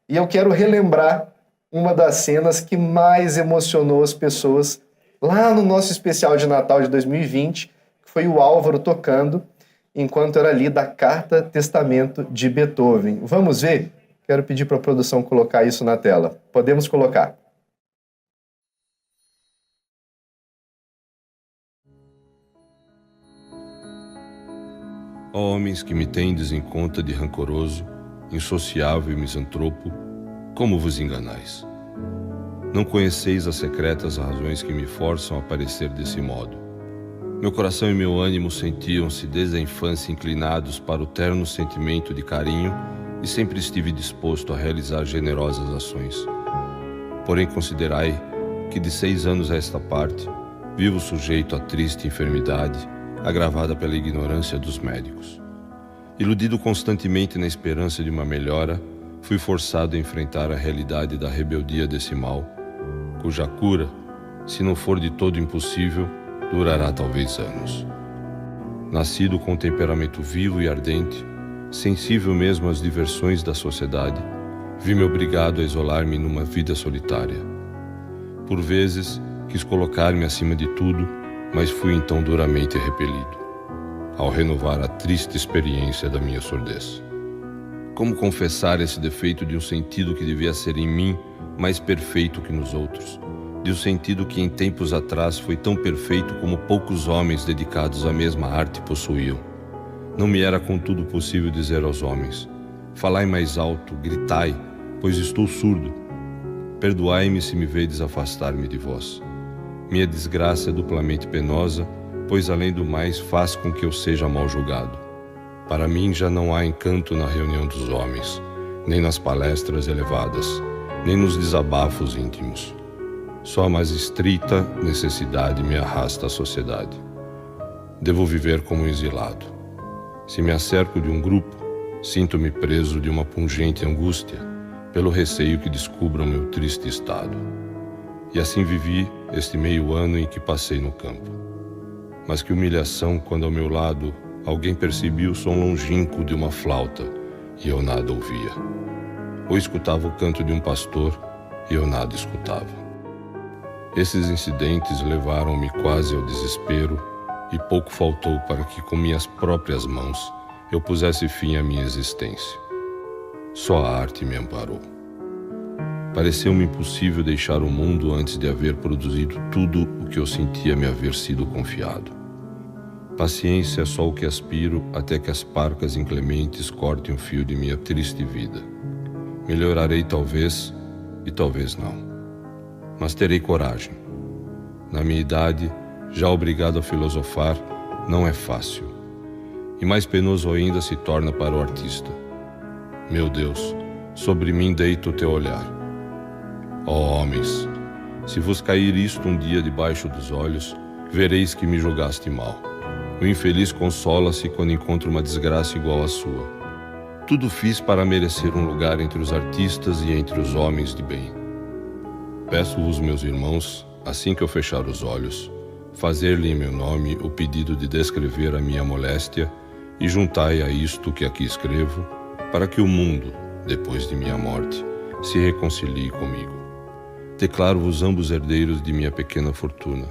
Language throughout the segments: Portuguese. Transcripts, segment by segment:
E eu quero relembrar uma das cenas que mais emocionou as pessoas lá no nosso especial de Natal de 2020, que foi o Álvaro tocando enquanto era lida a Carta Testamento de Beethoven. Vamos ver? Quero pedir para a produção colocar isso na tela. Podemos colocar. Ó homens que me tendes em conta de rancoroso, insociável e misantropo, como vos enganais? Não conheceis as secretas razões que me forçam a parecer desse modo. Meu coração e meu ânimo sentiam-se desde a infância inclinados para o terno sentimento de carinho e sempre estive disposto a realizar generosas ações. Porém, considerai que de 6 anos a esta parte, vivo sujeito a triste enfermidade, agravada pela ignorância dos médicos. Iludido constantemente na esperança de uma melhora, fui forçado a enfrentar a realidade da rebeldia desse mal, cuja cura, se não for de todo impossível, durará talvez anos. Nascido com temperamento vivo e ardente, sensível mesmo às diversões da sociedade, vi-me obrigado a isolar-me numa vida solitária. Por vezes, quis colocar-me acima de tudo, mas fui então duramente repelido, ao renovar a triste experiência da minha surdez. Como confessar esse defeito de um sentido que devia ser em mim mais perfeito que nos outros, de um sentido que em tempos atrás foi tão perfeito como poucos homens dedicados à mesma arte possuíam? Não me era contudo possível dizer aos homens: falai mais alto, gritai, pois estou surdo. Perdoai-me se me vedes afastar-me de vós. Minha desgraça é duplamente penosa, pois além do mais faz com que eu seja mal julgado. Para mim já não há encanto na reunião dos homens, nem nas palestras elevadas, nem nos desabafos íntimos. Só a mais estrita necessidade me arrasta à sociedade. Devo viver como um exilado. Se me acerco de um grupo, sinto-me preso de uma pungente angústia, pelo receio que descubram meu triste estado. E assim vivi este meio ano em que passei no campo. Mas que humilhação quando ao meu lado alguém percebia o som longínquo de uma flauta e eu nada ouvia. Ou escutava o canto de um pastor e eu nada escutava. Esses incidentes levaram-me quase ao desespero e pouco faltou para que com minhas próprias mãos eu pusesse fim à minha existência. Só a arte me amparou. Pareceu-me impossível deixar o mundo antes de haver produzido tudo o que eu sentia me haver sido confiado. Paciência é só o que aspiro até que as parcas inclementes cortem o fio de minha triste vida. Melhorarei talvez e talvez não. Mas terei coragem. Na minha idade, já obrigado a filosofar, não é fácil. E mais penoso ainda se torna para o artista. Meu Deus, sobre mim deita o teu olhar. Ó homens, se vos cair isto um dia debaixo dos olhos, vereis que me julgaste mal. O infeliz consola-se quando encontra uma desgraça igual à sua. Tudo fiz para merecer um lugar entre os artistas e entre os homens de bem. Peço-vos, meus irmãos, assim que eu fechar os olhos, fazer-lhe em meu nome o pedido de descrever a minha moléstia e juntai a isto que aqui escrevo, para que o mundo, depois de minha morte, se reconcilie comigo. Declaro-vos ambos herdeiros de minha pequena fortuna.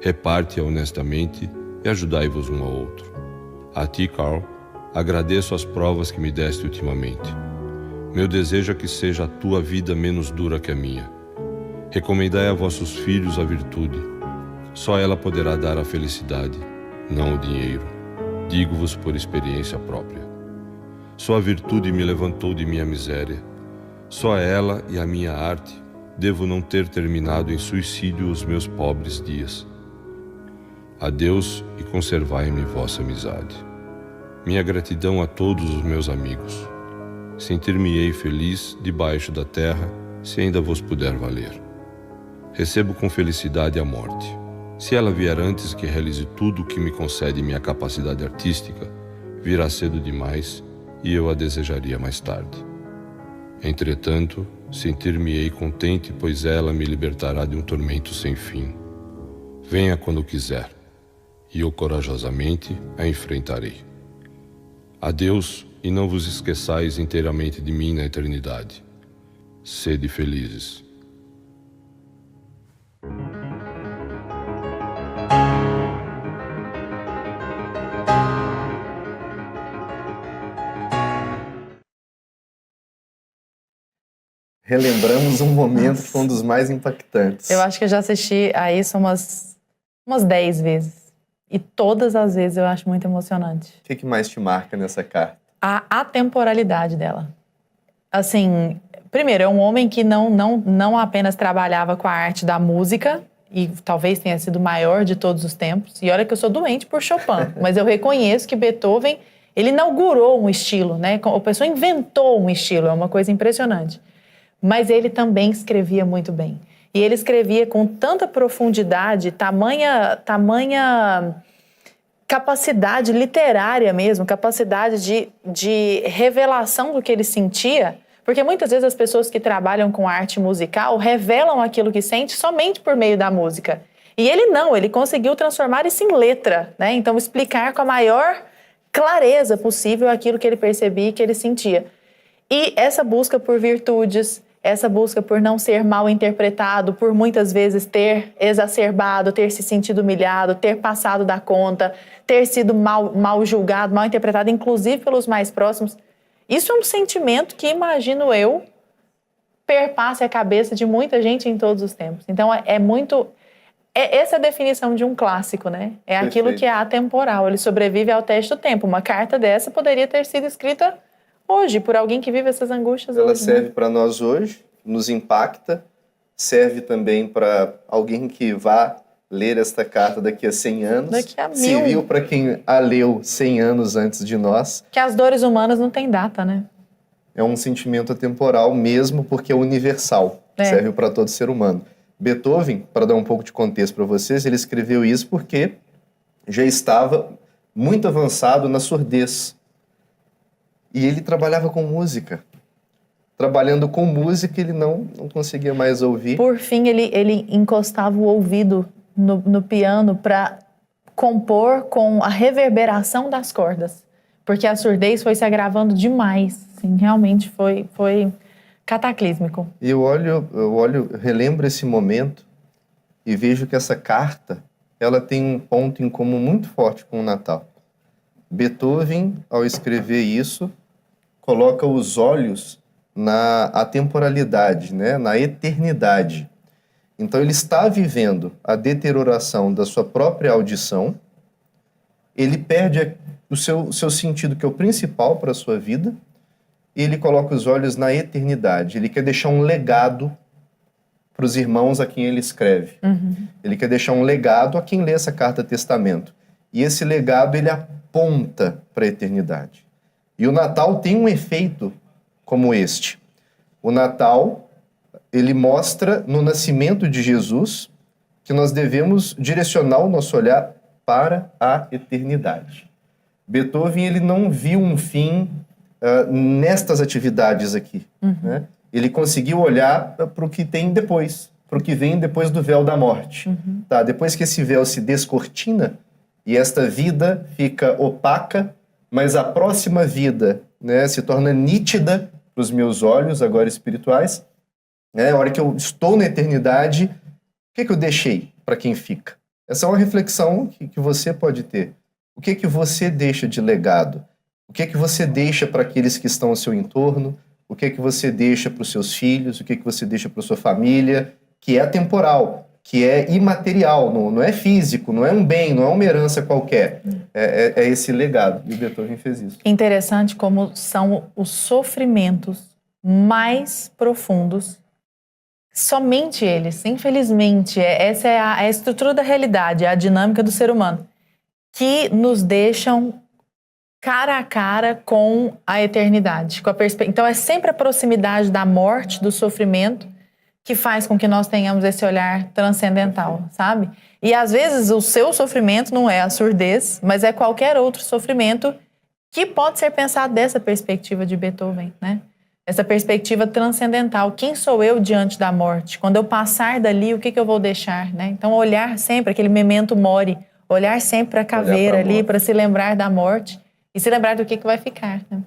Reparte-a honestamente e ajudai-vos um ao outro. A ti, Carl, agradeço as provas que me deste ultimamente. Meu desejo é que seja a tua vida menos dura que a minha. Recomendai a vossos filhos a virtude. Só ela poderá dar a felicidade, não o dinheiro. Digo-vos por experiência própria. Só a virtude me levantou de minha miséria. Só ela e a minha arte devo não ter terminado em suicídio os meus pobres dias. Adeus e conservai-me vossa amizade. Minha gratidão a todos os meus amigos. Sentir-me-ei feliz debaixo da terra, se ainda vos puder valer. Recebo com felicidade a morte. Se ela vier antes que realize tudo o que me concede minha capacidade artística, virá cedo demais e eu a desejaria mais tarde. Entretanto, sentir-me-ei contente, pois ela me libertará de um tormento sem fim. Venha quando quiser, e eu corajosamente a enfrentarei. Adeus, e não vos esqueçais inteiramente de mim na eternidade. Sede felizes. Relembramos um momento que foi um dos mais impactantes. Eu acho que eu já assisti a isso umas 10 vezes. E todas as vezes eu acho muito emocionante. O que mais te marca nessa carta? A atemporalidade dela. Assim, primeiro, é um homem que não apenas trabalhava com a arte da música, e talvez tenha sido o maior de todos os tempos. E olha que eu sou doente por Chopin, mas eu reconheço que Beethoven, ele inaugurou um estilo, né? A pessoa inventou um estilo, é uma coisa impressionante. Mas ele também escrevia muito bem. E ele escrevia com tanta profundidade, tamanha capacidade literária mesmo, capacidade de revelação do que ele sentia, porque muitas vezes as pessoas que trabalham com arte musical revelam aquilo que sente somente por meio da música. E ele não, ele conseguiu transformar isso em letra, né? Então explicar com a maior clareza possível aquilo que ele percebia e que ele sentia. E essa busca por virtudes, essa busca por não ser mal interpretado, por muitas vezes ter exacerbado, ter se sentido humilhado, ter passado da conta, ter sido mal julgado, mal interpretado, inclusive pelos mais próximos. Isso é um sentimento que, imagino eu, perpassa a cabeça de muita gente em todos os tempos. Então, essa é a definição de um clássico, né? É aquilo que é atemporal, ele sobrevive ao teste do tempo. Uma carta dessa poderia ter sido escrita hoje, por alguém que vive essas angústias Ela hoje. serve para nós hoje, nos impacta, serve também para alguém que vá ler esta carta daqui a 100 anos. Daqui a 1000. Serviu para quem a leu 100 anos antes de nós. Que as dores humanas não têm data, né? É um sentimento atemporal mesmo, porque é universal. Serve para todo ser humano. Beethoven, para dar um pouco de contexto para vocês, ele escreveu isso porque já estava muito avançado na surdez. E ele trabalhava com música. Trabalhando com música, ele não conseguia mais ouvir. Por fim, ele encostava o ouvido no piano para compor com a reverberação das cordas. Porque a surdez foi se agravando demais. Assim, realmente foi cataclísmico. E eu relembro esse momento e vejo que essa carta, ela tem um ponto em comum muito forte com o Natal. Beethoven, ao escrever isso, coloca os olhos na atemporalidade, né? Na eternidade. Então ele está vivendo a deterioração da sua própria audição, ele perde o seu sentido, que é o principal para a sua vida, e ele coloca os olhos na eternidade. Ele quer deixar um legado para os irmãos a quem ele escreve. Ele quer deixar um legado a quem lê essa carta testamento. E esse legado ele aponta para a eternidade. E o Natal tem um efeito como este. O Natal, ele mostra no nascimento de Jesus que nós devemos direcionar o nosso olhar para a eternidade. Beethoven, ele não viu um fim nestas atividades aqui. Né? Ele conseguiu olhar para o que tem depois, para o que vem depois do véu da morte. Tá? Depois que esse véu se descortina e esta vida fica opaca, mas a próxima vida, né, se torna nítida para os meus olhos, agora espirituais. Né? A hora que eu estou na eternidade, o que eu deixei para quem fica? Essa é uma reflexão que você pode ter. O que você deixa de legado? O que você deixa para aqueles que estão ao seu entorno? O que você deixa para os seus filhos? O que você deixa para a sua família? Que é temporal, que é imaterial, não é físico, não é um bem, não é uma herança qualquer. É esse legado. E o Beethoven fez isso. Interessante como são os sofrimentos mais profundos. Somente eles, infelizmente, essa é a estrutura da realidade, a dinâmica do ser humano, que nos deixam cara a cara com a eternidade. Então é sempre a proximidade da morte, do sofrimento, que faz com que nós tenhamos esse olhar transcendental, sabe? E às vezes o seu sofrimento não é a surdez, mas é qualquer outro sofrimento que pode ser pensado dessa perspectiva de Beethoven, né? Essa perspectiva transcendental. Quem sou eu diante da morte? Quando eu passar dali, o que eu vou deixar, né? Então olhar sempre, aquele memento mori, olhar sempre para a caveira ali, para se lembrar da morte e se lembrar do que vai ficar, né?